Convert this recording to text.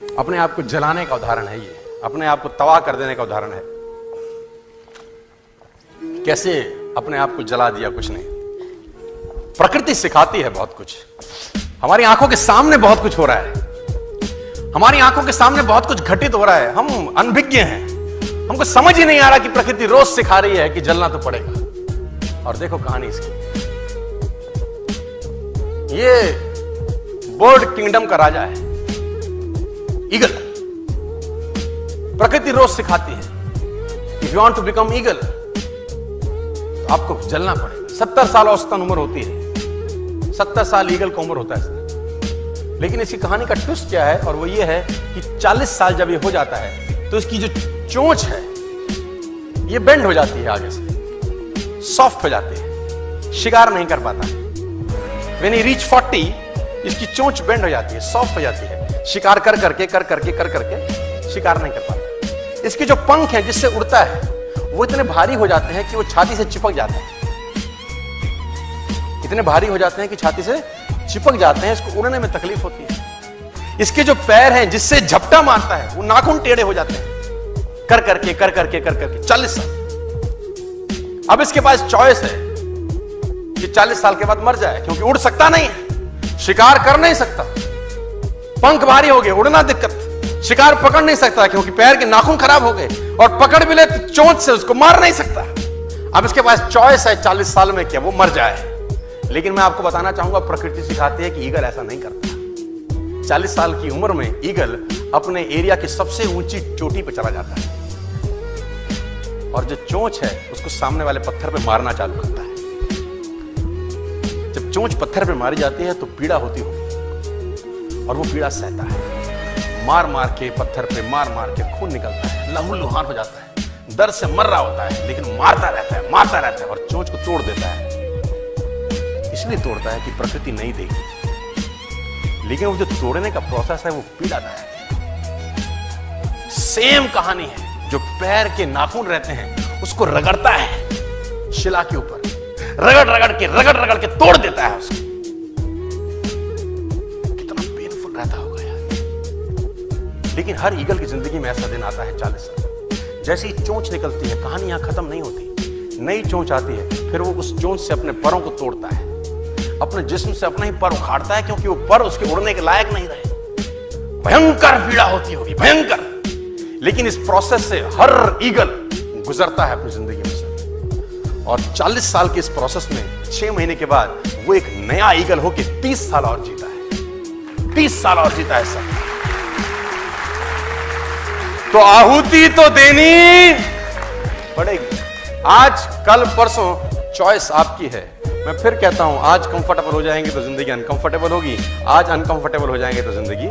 अपने आप को जलाने का उदाहरण है ये, अपने आप को तबाह कर देने का उदाहरण है। कैसे अपने आप को जला दिया, कुछ नहीं। प्रकृति सिखाती है बहुत कुछ। हमारी आंखों के सामने बहुत कुछ हो रहा है, हमारी आंखों के सामने बहुत कुछ घटित हो रहा है। हम अनभिज्ञ हैं, हमको समझ ही नहीं आ रहा कि प्रकृति रोज सिखा रही है कि जलना तो पड़ेगा। और देखो कहानी इसकी, ये बर्ड किंगडम का राजा है ईगल। प्रकृति रोज सिखाती है if you want to become eagle तो आपको जलना पड़ेगा। 70 साल औसतन उम्र होती है, 70 साल ईगल का उम्र होता है। लेकिन इसकी कहानी का ट्विस्ट क्या है, और वो ये है कि 40 साल जब ये हो जाता है तो इसकी जो चोंच है ये बेंड हो जाती है, आगे से सॉफ्ट हो जाती है, शिकार नहीं कर पाता। When he reach 40, इसकी चोंच बेंड हो जाती है, सॉफ्ट हो जाती है, शिकार कर करके शिकार नहीं कर पाता। इसके जो पंख हैं जिससे उड़ता है वो इतने भारी हो जाते हैं कि वो छाती से चिपक जाते हैं, इतने भारी हो जाते हैं कि छाती से चिपक जाते हैं, इसको उड़ने में तकलीफ होती है। इसके जो पैर हैं जिससे झपटा मारता है वो नाखून टेढ़े हो जाते हैं, कर करके 40 साल। अब इसके पास चॉइस है कि 40 साल के बाद मर जाए, क्योंकि उड़ सकता नहीं है, शिकार कर नहीं सकता, पंख भारी हो गए, उड़ना दिक्कत, शिकार पकड़ नहीं सकता क्योंकि पैर के नाखून खराब हो गए, और पकड़ भी ले तो चोंच से उसको मार नहीं सकता। अब इसके पास चॉइस है 40 साल में क्या वो मर जाए। लेकिन मैं आपको बताना चाहूंगा, प्रकृति सिखाती है कि ईगल ऐसा नहीं करता। 40 साल की उम्र में ईगल अपने एरिया की सबसे ऊंची चोटी पर चला जाता है, और जो चोंच है उसको सामने वाले पत्थर पे मारना चालू करता है। जब चोंच पत्थर पे मारी जाती है तो पीड़ा होती होगी, और वो पीड़ा सहता है, मार मार के पत्थर पे मार के खून निकलता है, लहूलुहान हो जाता है, दर्द से मर रहा होता है, लेकिन मारता रहता है और चोंच को तोड़ देता है। इसलिए तोड़ता है कि प्रकृति नहीं देगी, लेकिन वो जो तोड़ने का प्रोसेस है वो पीड़ादायक है। सेम कहानी है, जो पैर के नाखून रहते हैं उसको रगड़ता है शिला के ऊपर, रगड़ के तोड़ देता है उसको। कितना पेनफुल रहता होगा यार। लेकिन हर ईगल की जिंदगी में ऐसा दिन आता है 40 साल। जैसे ही चोंच निकलती है, कहानी यहां खत्म नहीं होती, नई चोंच आती है, फिर वो उस चोंच से अपने परों को तोड़ता है, अपने जिस्म से अपना ही पर उखाड़ता है, क्योंकि वो पर उसके उड़ने के लायक नहीं रहे। भयंकर पीड़ा होती होगी, भयंकर। लेकिन इस प्रोसेस से हर ईगल गुजरता है अपनी जिंदगी में से, और 40 साल के इस प्रोसेस में 6 महीने के बाद वो एक नया ईगल होके 30 साल और जीता है, 30 साल और जीता है सब। तो आहुति तो देनी पड़ेगी। आज कल परसों चॉइस आपकी है। मैं फिर कहता हूं, आज कंफर्टेबल हो जाएंगे तो जिंदगी अनकंफर्टेबल होगी, आज अनकंफर्टेबल हो जाएंगे तो जिंदगी